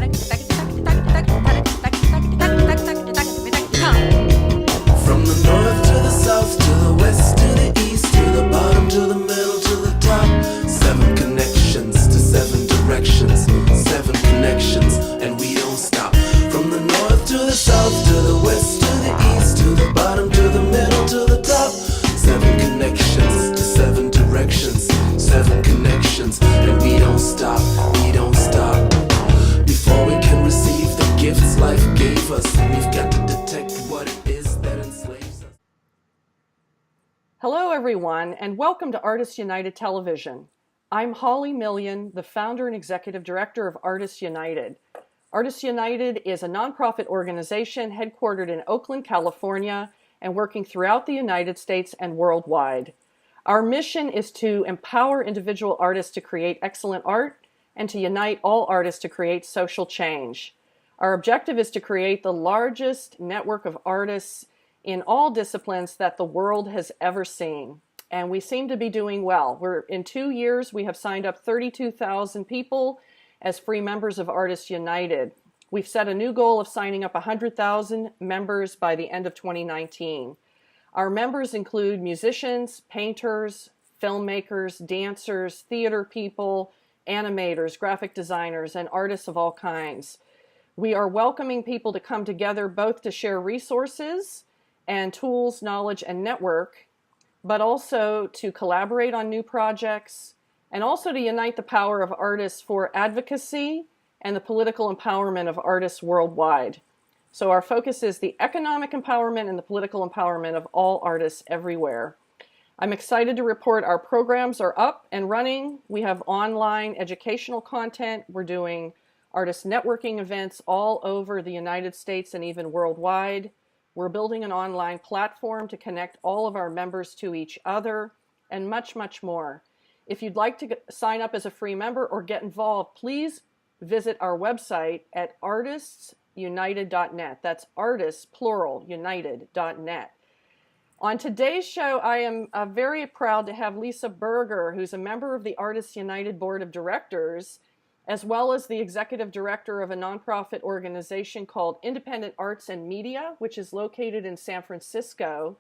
From the north to the south, to the west, to the east, to the bottom, to the middle, to the top. 7 connections to 7 directions, 7 connections, and we don't stop. From the north to the south, to the west, to the east, to the bottom, to the middle, to the top. 7 connections to 7 directions, 7 connections, and we don't stop, we don't stop. Before we can receive the gifts life gave us, we've got to detect what it is that enslaves us. Hello, everyone, and welcome to Artists United Television. I'm Holly Million, the founder and executive director of Artists United. Artists United is a nonprofit organization headquartered in Oakland, California, and working throughout the United States and worldwide. Our mission is to empower individual artists to create excellent art and to unite all artists to create social change. Our objective is to create the largest network of artists in all disciplines that the world has ever seen. And we seem to be doing well. In 2 years, we have signed up 32,000 people as free members of Artists United. We've set a new goal of signing up 100,000 members by the end of 2019. Our members include musicians, painters, filmmakers, dancers, theater people, animators, graphic designers, and artists of all kinds. We are welcoming people to come together both to share resources and tools, knowledge, and network, but also to collaborate on new projects, and also to unite the power of artists for advocacy and the political empowerment of artists worldwide. So our focus is the economic empowerment and the political empowerment of all artists everywhere. I'm excited to report our programs are up and running. We have online educational content. We're doing artist networking events all over the United States and even worldwide. We're building an online platform to connect all of our members to each other, and much, much more. If you'd like to sign up as a free member or get involved, please visit our website at artistsunited.net. That's artists, plural, united.net. On today's show, I am very proud to have Lisa Berger, who's a member of the Artists United Board of Directors, as well as the executive director of a nonprofit organization called Independent Arts and Media, which is located in San Francisco.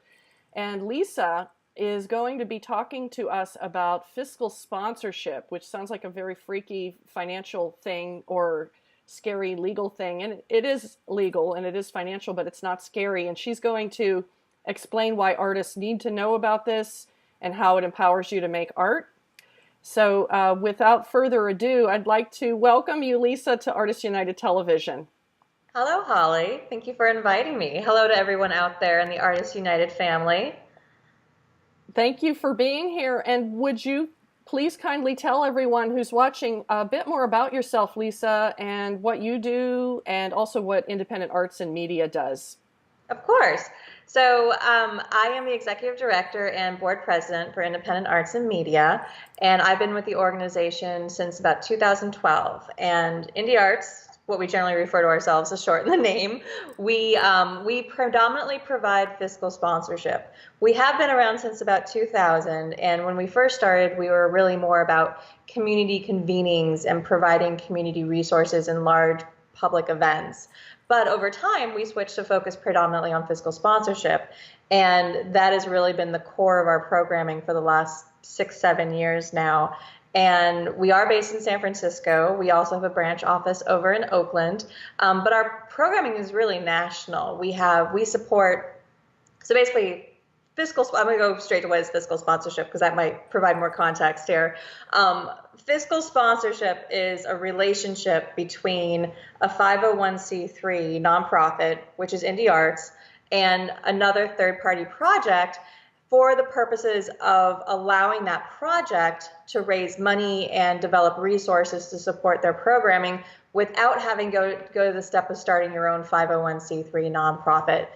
And Lisa is going to be talking to us about fiscal sponsorship, which sounds like a very freaky financial thing or scary legal thing. And it is legal and it is financial, but it's not scary. And she's going to explain why artists need to know about this and how it empowers you to make art. So without further ado, I'd like to welcome you, Lisa, to Artists United Television. Hello, Holly. Thank you for inviting me. Hello to everyone out there in the Artists United family. Thank you for being here. And would you please kindly tell everyone who's watching a bit more about yourself, Lisa, and what you do, and also what Independent Arts and Media does? Of course. So I am the executive director and board president for Independent Arts and Media, and I've been with the organization since about 2012. And Indie Arts, what we generally refer to ourselves as short in the name, we predominantly provide fiscal sponsorship. We have been around since about 2000, and when we first started, we were really more about community convenings and providing community resources in large public events. But over time, we switched to focus predominantly on fiscal sponsorship, and that has really been the core of our programming for the last 6-7 years now. And we are based in San Francisco. We also have a branch office over in Oakland, but our programming is really national. We support, so basically, I'm going to go straight to what is fiscal sponsorship because that might provide more context here. Fiscal sponsorship is a relationship between a 501c3 nonprofit, which is Indie Arts, and another third-party project for the purposes of allowing that project to raise money and develop resources to support their programming without having to go to the step of starting your own 501c3 nonprofit.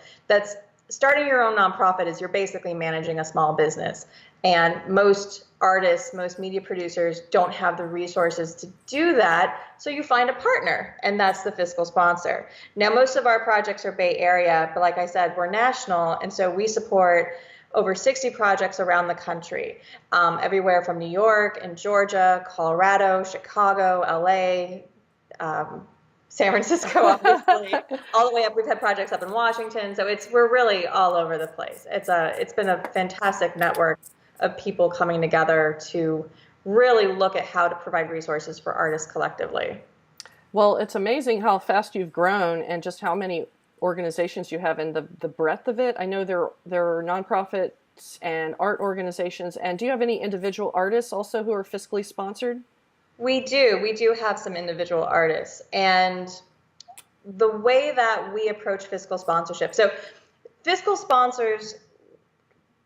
Starting your own nonprofit is you're basically managing a small business. And most artists, most media producers don't have the resources to do that. So you find a partner, and that's the fiscal sponsor. Now, most of our projects are Bay Area, but like I said, we're national. And so we support over 60 projects around the country, everywhere from New York and Georgia, Colorado, Chicago, LA, San Francisco, obviously, all the way up. We've had projects up in Washington, so we're really all over the place. It's been a fantastic network of people coming together to really look at how to provide resources for artists collectively. Well, it's amazing how fast you've grown and just how many organizations you have and the breadth of it. I know there are nonprofits and art organizations. And do you have any individual artists also who are fiscally sponsored? We do. We do have some individual artists. And the way that we approach fiscal sponsorship, so fiscal sponsors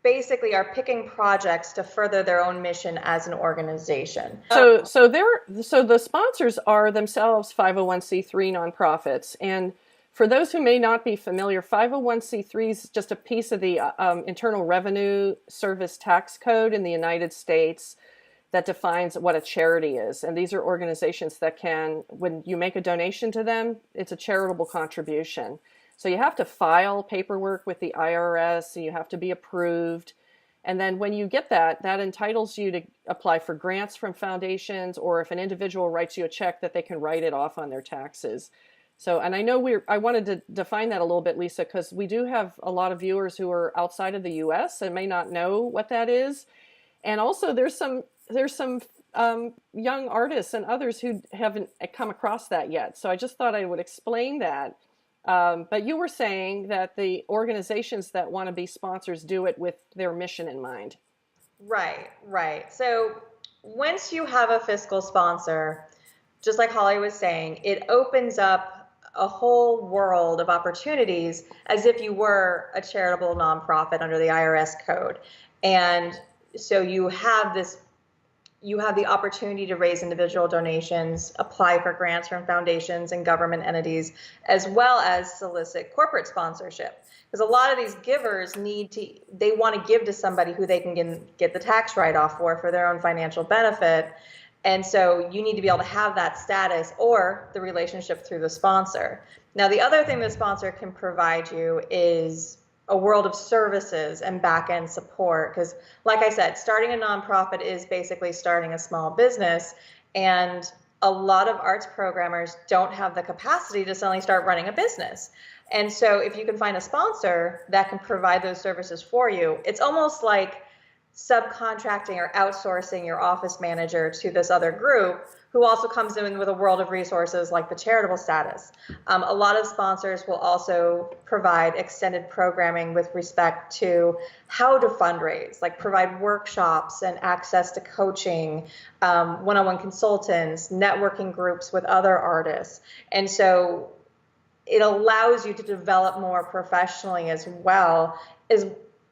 basically are picking projects to further their own mission as an organization. So the sponsors are themselves 501c3 nonprofits. And for those who may not be familiar, 501c3 is just a piece of the Internal Revenue Service tax code in the United States that defines what a charity is. And these are organizations that can, when you make a donation to them, it's a charitable contribution. So you have to file paperwork with the IRS, and you have to be approved. And then when you get that entitles you to apply for grants from foundations, or if an individual writes you a check, that they can write it off on their taxes. So, and I know I wanted to define that a little bit, Lisa, because we do have a lot of viewers who are outside of the U.S. and may not know what that is. And also there's some young artists and others who haven't come across that yet. So I just thought I would explain that. But you were saying that the organizations that want to be sponsors do it with their mission in mind. Right, right. So once you have a fiscal sponsor, just like Holly was saying, it opens up a whole world of opportunities as if you were a charitable nonprofit under the IRS code. And so you have the opportunity to raise individual donations, apply for grants from foundations and government entities, as well as solicit corporate sponsorship. Because a lot of these givers they want to give to somebody who they can get the tax write-off for their own financial benefit. And so you need to be able to have that status or the relationship through the sponsor. Now, the other thing the sponsor can provide you is a world of services and back-end support. Because like I said, starting a nonprofit is basically starting a small business. And a lot of arts programmers don't have the capacity to suddenly start running a business. And so if you can find a sponsor that can provide those services for you, it's almost like subcontracting or outsourcing your office manager to this other group who also comes in with a world of resources like the charitable status. A lot of sponsors will also provide extended programming with respect to how to fundraise, like provide workshops and access to coaching, one-on-one consultants, networking groups with other artists. And so it allows you to develop more professionally as well, as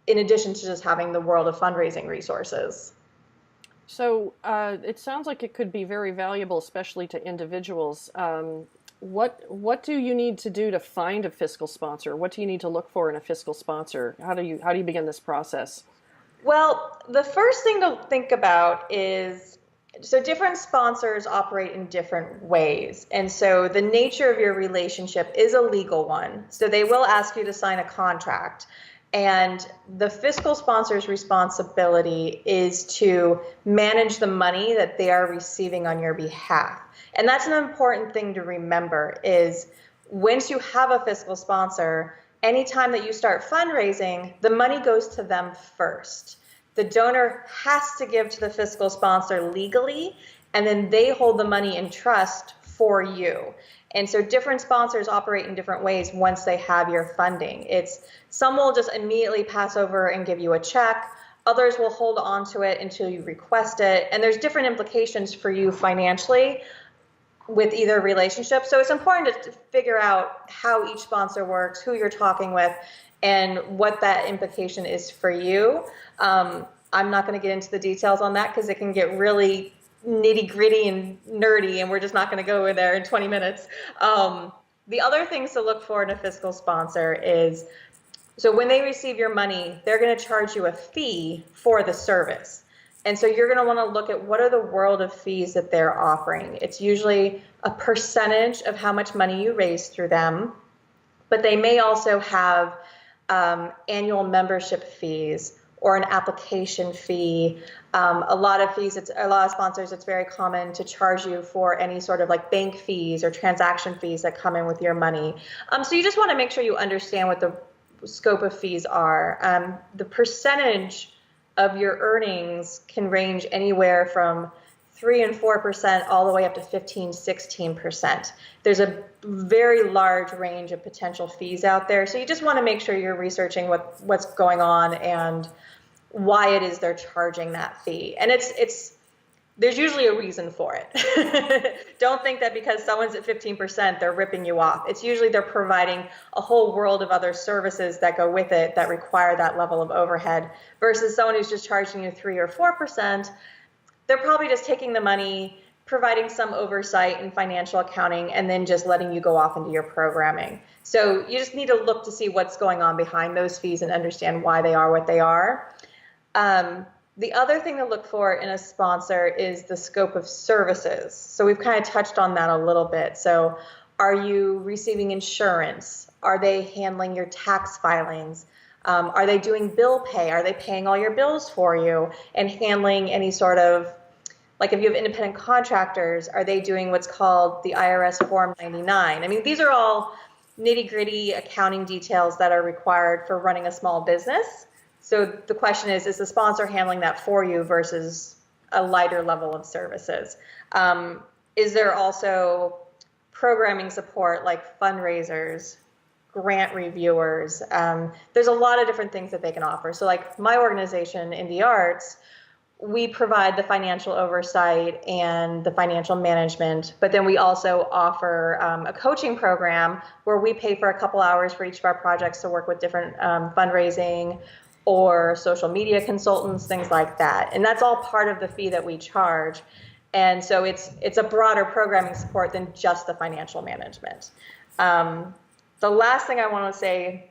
in addition to just having the world of fundraising resources. So it sounds like it could be very valuable, especially to individuals. What do you need to do to find a fiscal sponsor? What do you need to look for in a fiscal sponsor? How do you begin this process? Well, the first thing to think about is, so different sponsors operate in different ways. And so the nature of your relationship is a legal one. So they will ask you to sign a contract. And the fiscal sponsor's responsibility is to manage the money that they are receiving on your behalf. And that's an important thing to remember is once you have a fiscal sponsor, anytime that you start fundraising, the money goes to them first. The donor has to give to the fiscal sponsor legally, and then they hold the money in trust for you. And so different sponsors operate in different ways once they have your funding. Some will just immediately pass over and give you a check. Others will hold on to it until you request it. And there's different implications for you financially with either relationship. So it's important to figure out how each sponsor works, who you're talking with, and what that implication is for you. I'm not going to get into the details on that because it can get really nitty gritty and nerdy, and we're just not going to go in there in 20 minutes. The other things to look for in a fiscal sponsor is, so when they receive your money, they're going to charge you a fee for the service. And so you're going to want to look at what are the world of fees that they're offering. It's usually a percentage of how much money you raise through them, but they may also have annual membership fees or an application fee. A lot of sponsors, it's very common to charge you for any sort of like bank fees or transaction fees that come in with your money. So you just want to make sure you understand what the scope of fees are. The percentage of your earnings can range anywhere from 3 and 4% all the way up to 15, 16%. There's a very large range of potential fees out there. So you just want to make sure you're researching what's going on and why it is they're charging that fee. And there's usually a reason for it. Don't think that because someone's at 15%, they're ripping you off. It's usually they're providing a whole world of other services that go with it that require that level of overhead versus someone who's just charging you 3 or 4%. They're probably just taking the money, providing some oversight in financial accounting, and then just letting you go off into your programming. So you just need to look to see what's going on behind those fees and understand why they are what they are. The other thing to look for in a sponsor is the scope of services. So we've kind of touched on that a little bit. So are you receiving insurance? Are they handling your tax filings? Are they doing bill pay? Are they paying all your bills for you and handling any sort of, like if you have independent contractors, are they doing what's called the IRS Form 99? I mean, these are all nitty-gritty accounting details that are required for running a small business. So the question is the sponsor handling that for you versus a lighter level of services? Is there also programming support like fundraisers, grant reviewers? There's a lot of different things that they can offer. So like my organization, Indie Arts, we provide the financial oversight and the financial management, but then we also offer a coaching program where we pay for a couple hours for each of our projects to work with different fundraising or social media consultants, things like that. And that's all part of the fee that we charge. And so it's a broader programming support than just the financial management. The last thing I want to say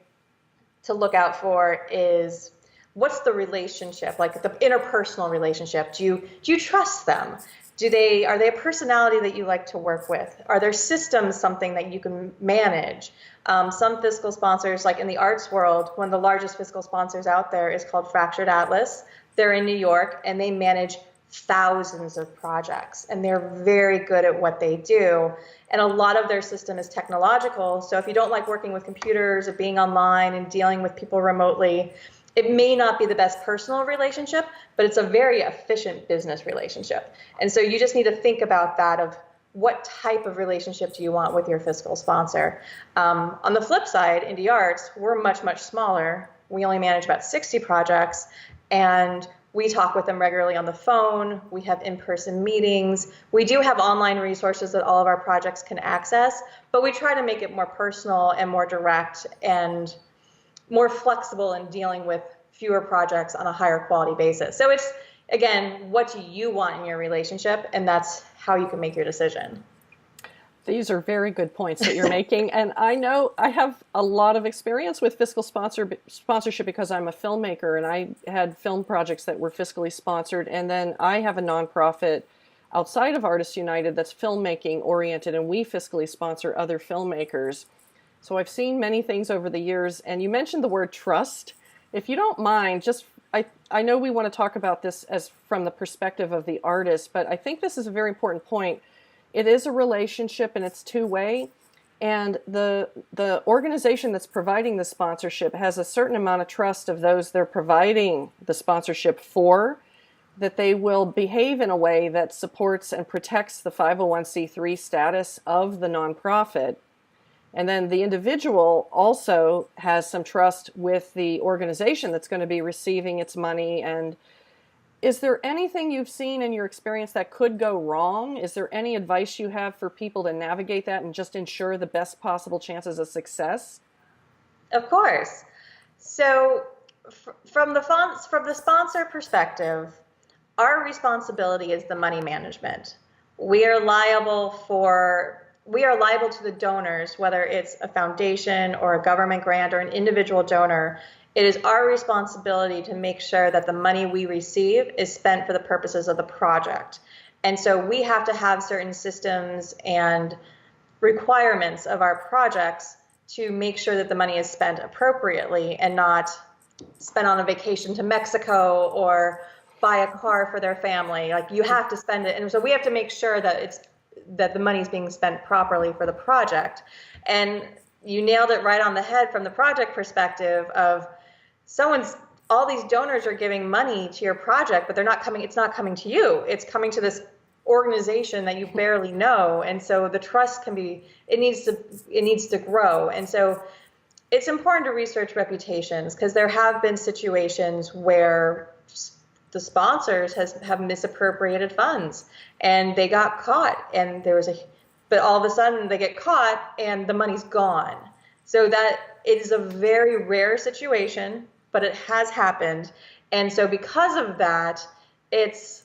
to look out for is what's the relationship, like the interpersonal relationship? Do you trust them? Are they a personality that you like to work with? Are their systems something that you can manage? Some fiscal sponsors, like in the arts world, one of the largest fiscal sponsors out there is called Fractured Atlas. They're in New York and they manage thousands of projects and they're very good at what they do. And a lot of their system is technological. So if you don't like working with computers or being online and dealing with people remotely, it may not be the best personal relationship, but it's a very efficient business relationship. And so you just need to think about that of what type of relationship do you want with your fiscal sponsor. On the flip side, Indie Arts, we're much, much smaller. We only manage about 60 projects, and we talk with them regularly on the phone. We have in-person meetings. We do have online resources that all of our projects can access, but we try to make it more personal and more direct and more flexible in dealing with fewer projects on a higher quality basis. So it's, again, what do you want in your relationship? And that's how you can make your decision. These are very good points that you're making. And I know I have a lot of experience with fiscal sponsorship because I'm a filmmaker and I had film projects that were fiscally sponsored. And then I have a nonprofit outside of Artists United that's filmmaking oriented, and we fiscally sponsor other filmmakers. So I've seen many things over the years. And you mentioned the word trust. If you don't mind, I know we want to talk about this as from the perspective of the artist, but I think this is a very important point. It is a relationship and it's two-way, and the organization that's providing the sponsorship has a certain amount of trust of those they're providing the sponsorship for, that they will behave in a way that supports and protects the 501c3 status of the nonprofit. And then the individual also has some trust with the organization that's going to be receiving its money. And is there anything you've seen in your experience that could go wrong? Is there any advice you have for people to navigate that and just ensure the best possible chances of success? Of course. So from the sponsor perspective, our responsibility is the money management. We are liable to the donors, whether it's a foundation or a government grant or an individual donor. It is our responsibility to make sure that the money we receive is spent for the purposes of the project. And so we have to have certain systems and requirements of our projects to make sure that the money is spent appropriately and not spend on a vacation to Mexico or buy a car for their family. Like, you have to spend it. And so we have to make sure that the money is being spent properly for the project. And you nailed it right on the head from the project perspective of all these donors are giving money to your project, but it's not coming to you. It's coming to this organization that you barely know. And so the trust it needs to grow. And so it's important to research reputations, because there have been situations where the sponsors have misappropriated funds and they got caught, and but all of a sudden they get caught and the money's gone. So that it is a very rare situation, but it has happened. And so because of that, it's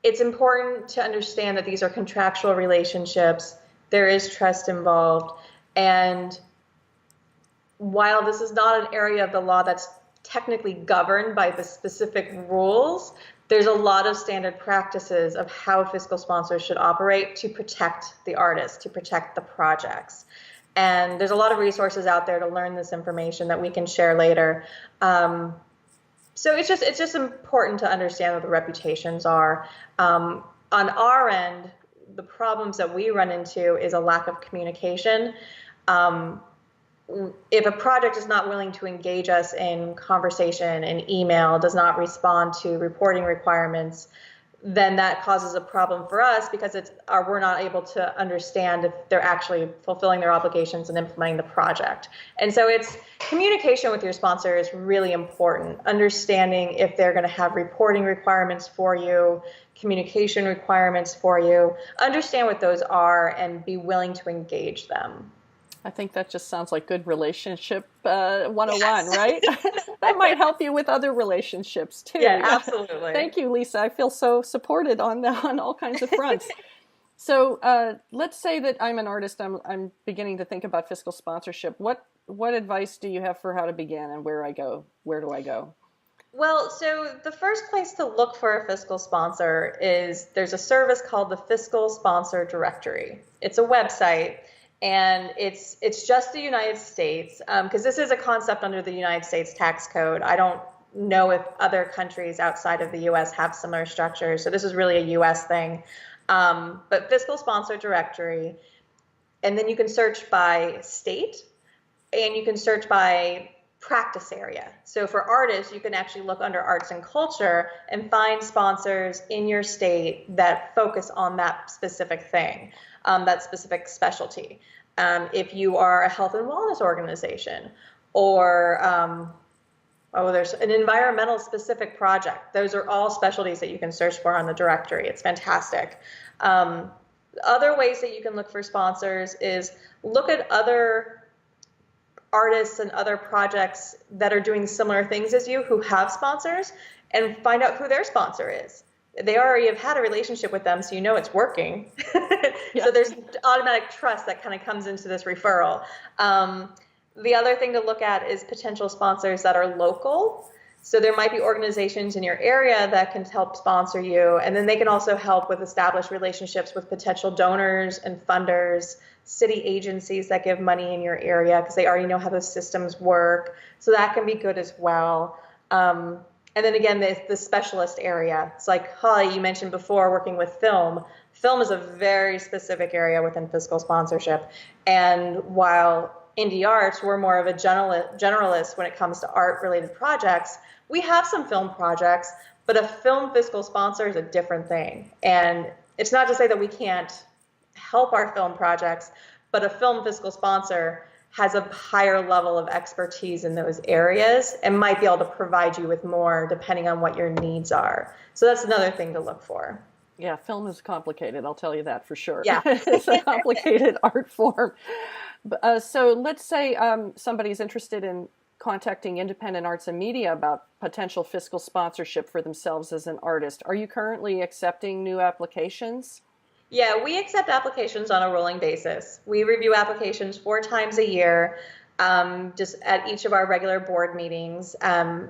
important to understand that these are contractual relationships. There is trust involved. And while this is not an area of the law that's technically governed by the specific rules, there's a lot of standard practices of how fiscal sponsors should operate to protect the artists, to protect the projects. And there's a lot of resources out there to learn this information that we can share later. So it's just important to understand what the reputations are. On our end, the problems that we run into is a lack of communication. If a project is not willing to engage us in conversation and email, does not respond to reporting requirements, then that causes a problem for us, because we're not able to understand if they're actually fulfilling their obligations and implementing the project. And so it's communication with your sponsor is really important. Understanding if they're going to have reporting requirements for you, communication requirements for you, understand what those are and be willing to engage them. I think that just sounds like good relationship 101, yes. Right? That might help you with other relationships too. Yeah, absolutely. Thank you, Lisa. I feel so supported on all kinds of fronts. So let's say that I'm an artist. I'm beginning to think about fiscal sponsorship. What advice do you have for how to begin and where do I go? Well, so the first place to look for a fiscal sponsor is there's a service called the Fiscal Sponsor Directory. It's a website. And it's just the United States, because this is a concept under the United States tax code. I don't know if other countries outside of the U.S. have similar structures, so this is really a U.S. thing. But Fiscal Sponsor Directory, and then you can search by state, and you can search by practice area. So for artists, you can actually look under arts and culture and find sponsors in your state that focus on that specific thing, that specific specialty. If you are a health and wellness organization, or there's an environmental specific project. Those are all specialties that you can search for on the directory. It's fantastic. Other ways that you can look for sponsors is look at other artists and other projects that are doing similar things as you who have sponsors, and find out who their sponsor is. They already have had a relationship with them, so you know it's working. Yeah. So there's automatic trust that kind of comes into this referral. The other thing to look at is potential sponsors that are local. So there might be organizations in your area that can help sponsor you, and then they can also help with established relationships with potential donors and funders, city agencies that give money in your area, because they already know how those systems work. So that can be good as well. And then again, the specialist area. It's like Holly, you mentioned before, working with film. Film is a very specific area within fiscal sponsorship. And while Indie Arts, we're more of a generalist when it comes to art-related projects, we have some film projects, but a film fiscal sponsor is a different thing. And it's not to say that we can't help our film projects, but a film fiscal sponsor has a higher level of expertise in those areas and might be able to provide you with more depending on what your needs are. So that's another thing to look for. Yeah, film is complicated, I'll tell you that for sure. Yeah. It's a complicated art form. So let's say somebody's interested in contacting Independent Arts and Media about potential fiscal sponsorship for themselves as an artist. Are you currently accepting new applications? Yeah, we accept applications on a rolling basis. We review applications 4 times a year. just at each of our regular board meetings.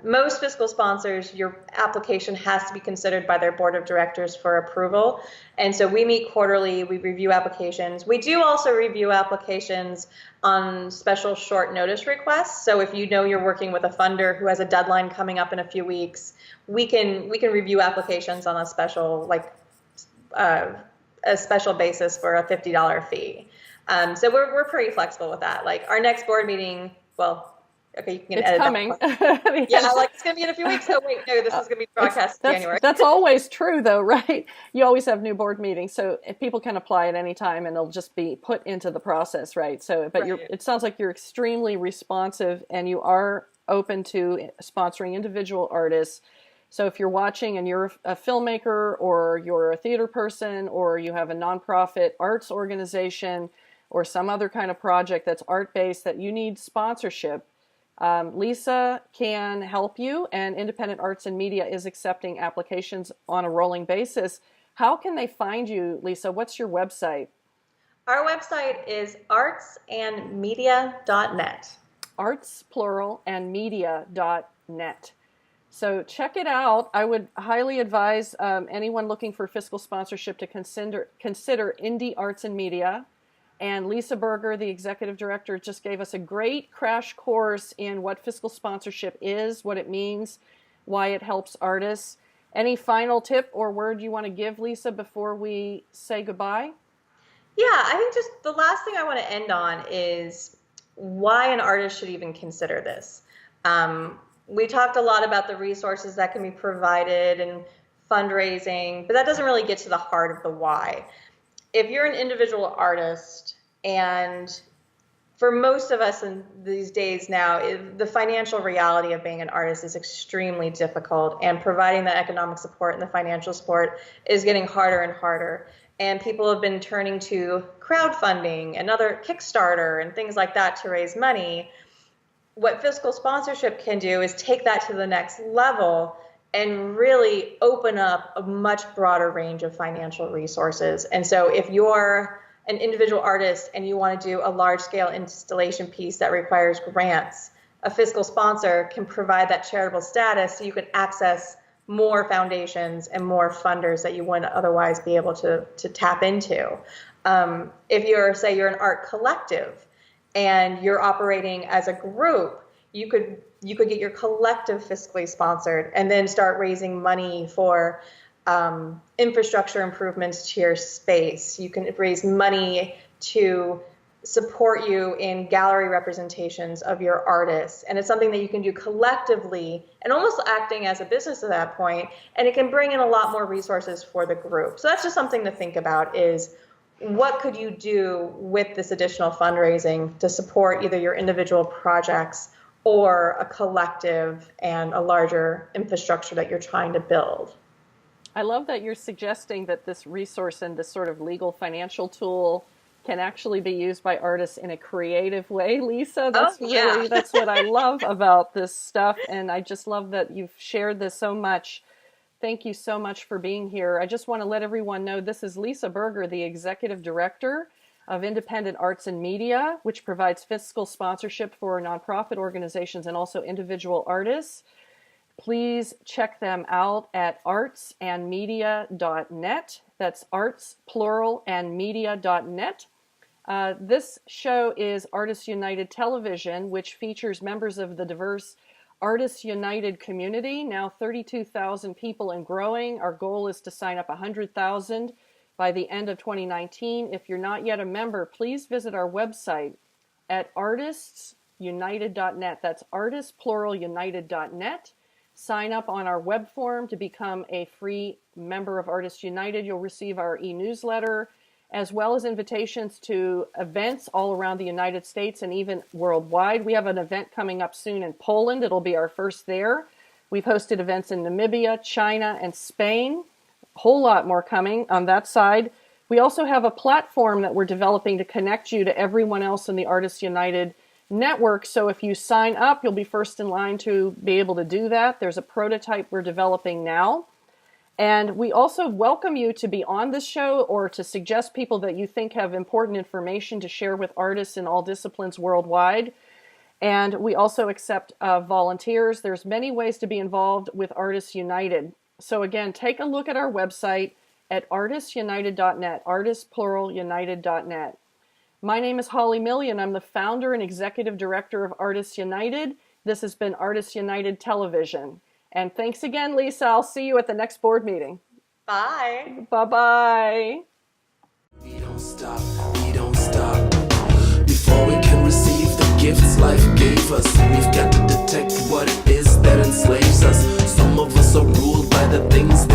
Most fiscal sponsors, your application has to be considered by their board of directors for approval. And so we meet quarterly, we review applications. We do also review applications on special short notice requests. So if you know you're working with a funder who has a deadline coming up in a few weeks, we can review applications on a special basis for a $50 fee. So we're pretty flexible with that. Like our next board meeting, well, okay, you can edit coming. That. Yeah, like it's going to be in a few weeks. So wait, no, this is going to be broadcast in January. That's always true though, right? You always have new board meetings. So if people can apply at any time and they'll just be put into the process, right? So, but Right. it sounds like you're extremely responsive and you are open to sponsoring individual artists. So if you're watching and you're a filmmaker or you're a theater person or you have a nonprofit arts organization or some other kind of project that's art-based that you need sponsorship, Lisa can help you, and Independent Arts and Media is accepting applications on a rolling basis. How can they find you, Lisa? What's your website? Our website is artsandmedia.net. Arts, plural, and media.net. So check it out. I would highly advise anyone looking for fiscal sponsorship to consider Indie Arts and Media. And Lisa Berger, the executive director, just gave us a great crash course in what fiscal sponsorship is, what it means, why it helps artists. Any final tip or word you want to give, Lisa, before we say goodbye? Yeah, I think just the last thing I want to end on is why an artist should even consider this. We talked a lot about the resources that can be provided and fundraising, but that doesn't really get to the heart of the why. If you're an individual artist, and for most of us in these days now, the financial reality of being an artist is extremely difficult, and providing the economic support and the financial support is getting harder and harder. And people have been turning to crowdfunding and other Kickstarter and things like that to raise money. What fiscal sponsorship can do is take that to the next level and really open up a much broader range of financial resources. And so if you're an individual artist and you want to do a large-scale installation piece that requires grants, a fiscal sponsor can provide that charitable status so you can access more foundations and more funders that you wouldn't otherwise be able to tap into. If you're an art collective and you're operating as a group, you could get your collective fiscally sponsored and then start raising money for infrastructure improvements to your space. You can raise money to support you in gallery representations of your artists. And it's something that you can do collectively and almost acting as a business at that point. And it can bring in a lot more resources for the group. So that's just something to think about, is what could you do with this additional fundraising to support either your individual projects or a collective and a larger infrastructure that you're trying to build. I love that you're suggesting that this resource and this sort of legal financial tool can actually be used by artists in a creative way, Lisa. That's that's what I love about this stuff. And I just love that you've shared this so much. Thank you so much for being here. I just want to let everyone know this is Lisa Berger, the executive director of Independent Arts and Media, which provides fiscal sponsorship for nonprofit organizations and also individual artists. Please check them out at artsandmedia.net. That's arts, plural, and media.net. This show is Artists United Television, which features members of the diverse Artists United community, now 32,000 people and growing. Our goal is to sign up 100,000 by the end of 2019. If you're not yet a member, please visit our website at artistsunited.net. That's artists, plural, united.net. Sign up on our web form to become a free member of Artists United. You'll receive our e-newsletter, as well as invitations to events all around the United States and even worldwide. We have an event coming up soon in Poland. It'll be our first there. We've hosted events in Namibia, China, and Spain. A whole lot more coming on that side. We also have a platform that we're developing to connect you to everyone else in the Artists United network. So if you sign up, you'll be first in line to be able to do that. There's a prototype we're developing now. And we also welcome you to be on this show or to suggest people that you think have important information to share with artists in all disciplines worldwide. And we also accept volunteers. There's many ways to be involved with Artists United. So again, take a look at our website at artistsunited.net, artists plural united.net. My name is Holly Millian. I'm the founder and executive director of Artists United. This has been Artists United Television. And thanks again, Lisa. I'll see you at the next board meeting. Bye. Bye-bye. We don't stop, we don't stop. Before we can receive the gifts life gave us, we've got to detect what it is that enslaves us. Some of us are ruled by the things